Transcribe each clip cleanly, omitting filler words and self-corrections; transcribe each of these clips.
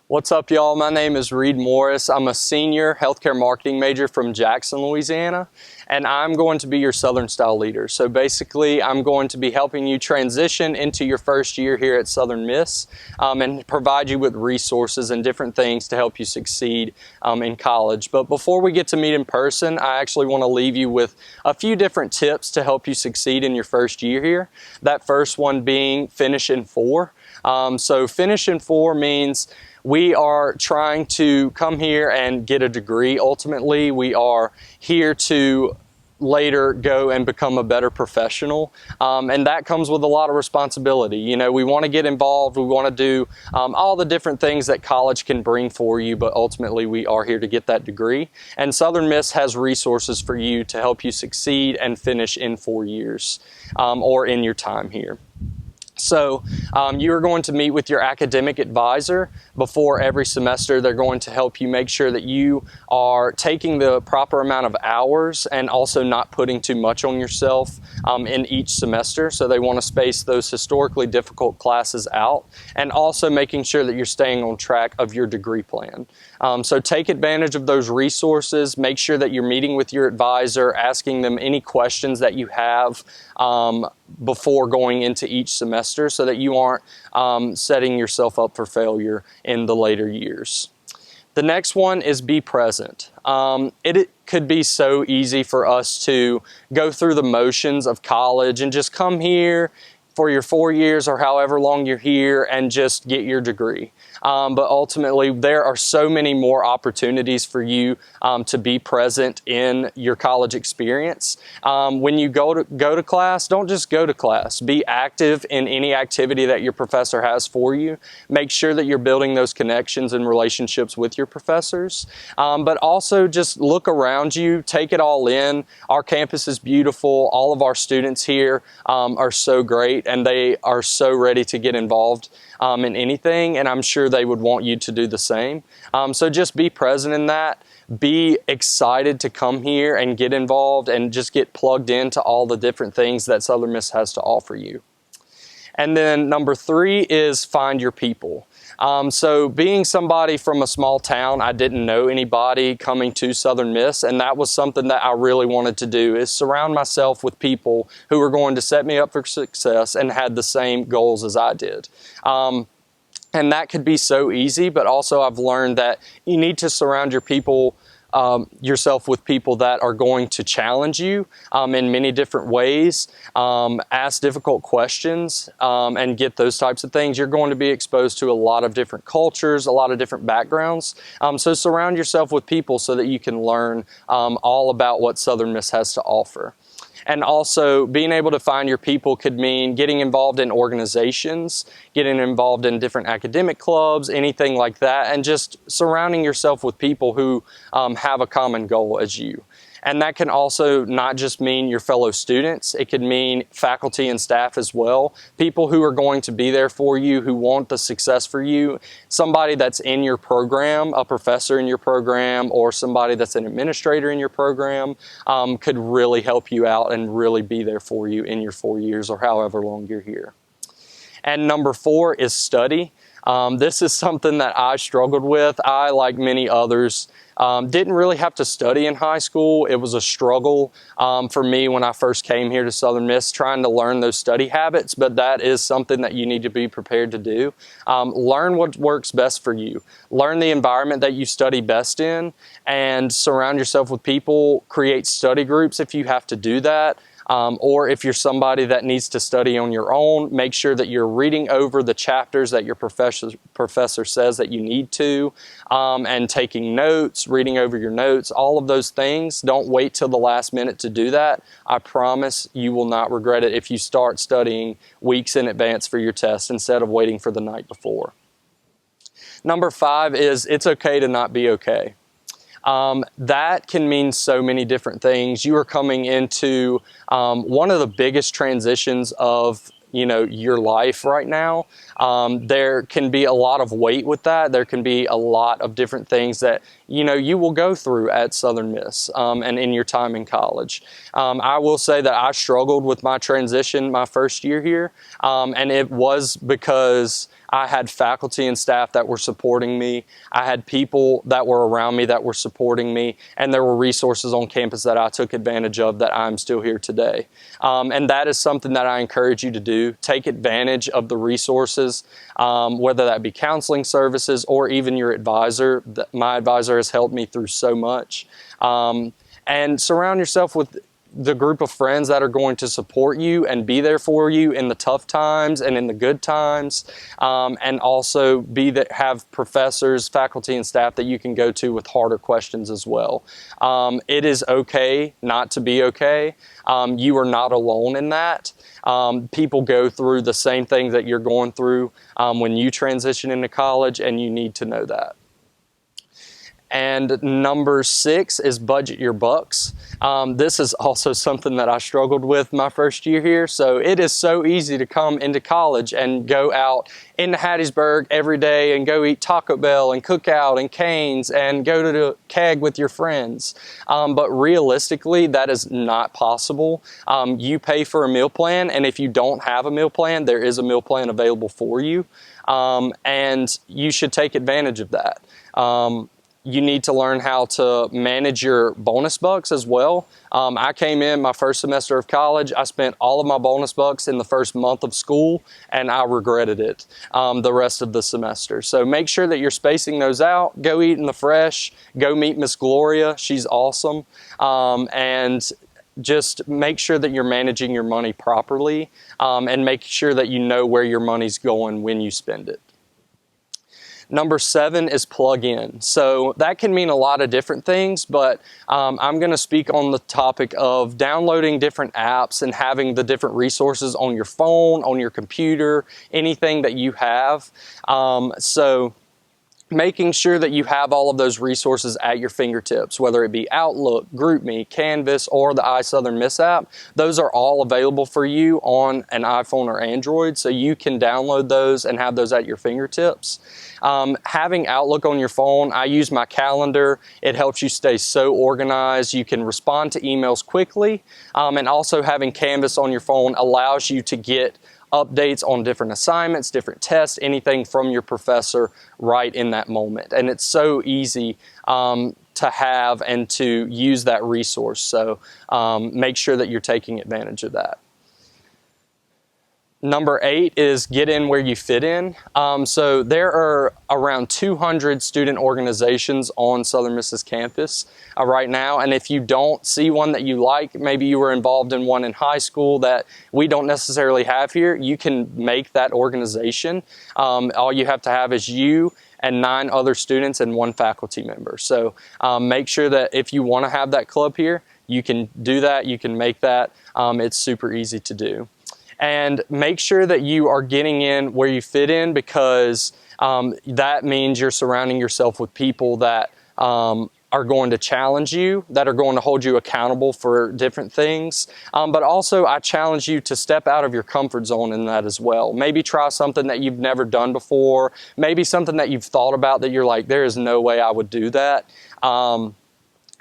What's up, y'all? My name is Reid Morris. I'm a senior healthcare marketing major from Jackson, Louisiana, and I'm going to be your Southern Style leader. So basically, I'm going to be helping you transition into your first year here at Southern Miss and provide you with resources and different things to help you succeed in college. But before we get to meet in person, I actually want to leave you with a few different tips to help you succeed in your first year here. That first one being finish in 4. So finish in 4 means we are trying to come here and get a degree. Ultimately, we are here to later go and become a better professional, and that comes with a lot of responsibility. You know, we want to get involved, we want to do all the different things that college can bring for you, but ultimately we are here to get that degree, and Southern Miss has resources for you to help you succeed and finish in 4 years or in your time here. So you're going to meet with your academic advisor before every semester. They're going to help you make sure that you are taking the proper amount of hours and also not putting too much on yourself in each semester. So they want to space those historically difficult classes out and also making sure that you're staying on track of your degree plan. So take advantage of those resources. Make sure that you're meeting with your advisor, asking them any questions that you have before going into each semester so that you aren't setting yourself up for failure in the later years. The next one is be present. It could be so easy for us to go through the motions of college and just come here for your 4 years or however long you're here and just get your degree. But ultimately, there are so many more opportunities for you to be present in your college experience. When you go to class, don't just go to class. Be active in any activity that your professor has for you. Make sure that you're building those connections and relationships with your professors. But also just look around you, take it all in. Our campus is beautiful. All of our students here are so great, and they are so ready to get involved in anything, and I'm sure they would want you to do the same. So just be present in that. Be excited to come here and get involved and just get plugged into all the different things that Southern Miss has to offer you. And then number 3 is find your people. So being somebody from a small town, I didn't know anybody coming to Southern Miss, and that was something that I really wanted to do, is surround myself with people who were going to set me up for success and had the same goals as I did. And that could be so easy, but also I've learned that you need to surround yourself with people that are going to challenge you in many different ways, ask difficult questions, and get those types of things. You're going to be exposed to a lot of different cultures, a lot of different backgrounds. So surround yourself with people so that you can learn all about what Southern Miss has to offer. And also, being able to find your people could mean getting involved in organizations, getting involved in different academic clubs, anything like that, and just surrounding yourself with people who have a common goal as you. And that can also not just mean your fellow students, it could mean faculty and staff as well. People who are going to be there for you, who want the success for you. Somebody that's in your program, a professor in your program, or somebody that's an administrator in your program could really help you out and really be there for you in your 4 years or however long you're here. And number 4 is study. This is something that I struggled with. I, like many others, didn't really have to study in high school. It was a struggle for me when I first came here to Southern Miss, trying to learn those study habits, but that is something that you need to be prepared to do. Learn what works best for you. Learn the environment that you study best in, and surround yourself with people. Create study groups if you have to do that. Or if you're somebody that needs to study on your own, make sure that you're reading over the chapters that your professor says that you need to, and taking notes, reading over your notes, all of those things. Don't wait till the last minute to do that. I promise you will not regret it if you start studying weeks in advance for your test instead of waiting for the night before. Number 5 is it's okay to not be okay. That can mean so many different things. You are coming into one of the biggest transitions of your life right now. There can be a lot of weight with that. There can be a lot of different things that you will go through at Southern Miss and in your time in college. I will say that I struggled with my transition my first year here, and it was because I had faculty and staff that were supporting me. I had people that were around me that were supporting me, and there were resources on campus that I took advantage of that I'm still here today. And that is something that I encourage you to do. Take advantage of the resources, whether that be counseling services or even your advisor. My advisor has helped me through so much. And surround yourself with the group of friends that are going to support you and be there for you in the tough times and in the good times, and also have professors, faculty, and staff that you can go to with harder questions as well. It is okay not to be okay. You are not alone in that. People go through the same things that you're going through when you transition into college, and you need to know that. And number 6 is budget your bucks. This is also something that I struggled with my first year here. So it is so easy to come into college and go out into Hattiesburg every day and go eat Taco Bell and Cookout and Cane's and go to the keg with your friends. But realistically, that is not possible. You pay for a meal plan, and if you don't have a meal plan, there is a meal plan available for you. And you should take advantage of that. You need to learn how to manage your bonus bucks as well. I came in my first semester of college. I spent all of my bonus bucks in the first month of school, and I regretted it the rest of the semester. So make sure that you're spacing those out. Go eat in the fresh. Go meet Miss Gloria. She's awesome. And just make sure that you're managing your money properly, and make sure that you know where your money's going when you spend it. Number 7 is plug in. So that can mean a lot of different things, but I'm going to speak on the topic of downloading different apps and having the different resources on your phone, on your computer, anything that you have. So making sure that you have all of those resources at your fingertips, whether it be Outlook, GroupMe, Canvas, or the iSouthern Miss app. Those are all available for you on an iPhone or Android, so you can download those and have those at your fingertips. Having Outlook on your phone, I use my calendar. It helps you stay so organized. You can respond to emails quickly, and also having Canvas on your phone allows you to get updates on different assignments, different tests, anything from your professor right in that moment. And it's so easy to have and to use that resource. So make sure that you're taking advantage of that. Number 8 is get in where you fit in. So there are around 200 student organizations on Southern Miss's campus right now. And if you don't see one that you like, maybe you were involved in one in high school that we don't necessarily have here, you can make that organization. All you have to have is you and 9 other students and 1 faculty member. So make sure that if you want to have that club here, you can do that, you can make that. It's super easy to do. And make sure that you are getting in where you fit in, because that means you're surrounding yourself with people that are going to challenge you, that are going to hold you accountable for different things. But also, I challenge you to step out of your comfort zone in that as well. Maybe try something that you've never done before. Maybe something that you've thought about that you're like, there is no way I would do that.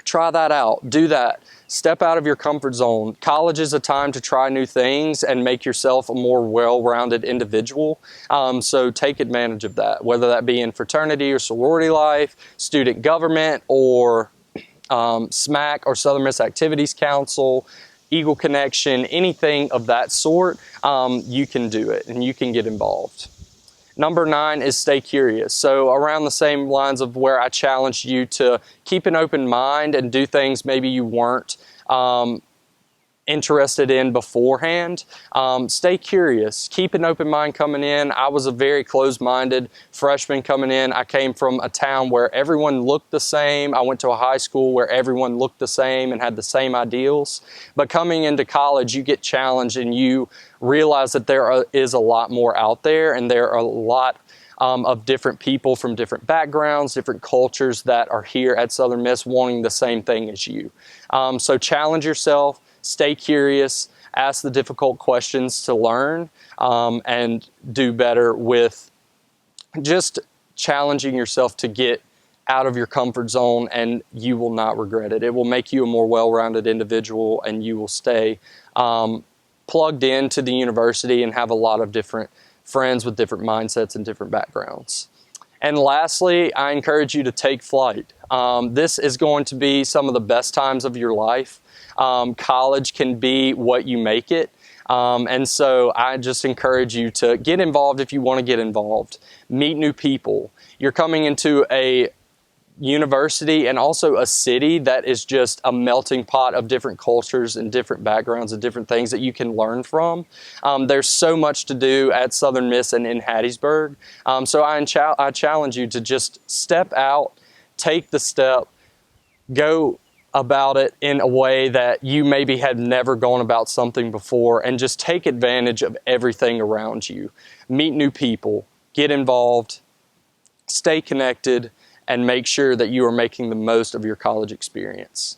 Try that out. Do that. Step out of your comfort zone. College is a time to try new things and make yourself a more well-rounded individual. So take advantage of that, whether that be in fraternity or sorority life, student government, or SMAC or Southern Miss Activities Council, Eagle Connection, anything of that sort. You can do it and you can get involved. Number 9 is stay curious. So around the same lines of where I challenged you to keep an open mind and do things maybe you weren't interested in beforehand. Stay curious. Keep an open mind coming in. I was a very closed-minded freshman coming in. I came from a town where everyone looked the same. I went to a high school where everyone looked the same and had the same ideals. But coming into college, you get challenged and you realize that there is a lot more out there, and there are a lot of different people from different backgrounds, different cultures that are here at Southern Miss wanting the same thing as you. So challenge yourself. Stay curious, ask the difficult questions to learn, and do better with just challenging yourself to get out of your comfort zone, and you will not regret it. It will make you a more well-rounded individual, and you will stay plugged into the university and have a lot of different friends with different mindsets and different backgrounds. And lastly, I encourage you to take flight. This is going to be some of the best times of your life. College can be what you make it. And so I just encourage you to get involved if you want to get involved. Meet new people. You're coming into a university and also a city that is just a melting pot of different cultures and different backgrounds and different things that you can learn from. There's so much to do at Southern Miss and in Hattiesburg. So I challenge you to just step out, take the step, go about it in a way that you maybe had never gone about something before, and just take advantage of everything around you. Meet new people, get involved, stay connected, and make sure that you are making the most of your college experience.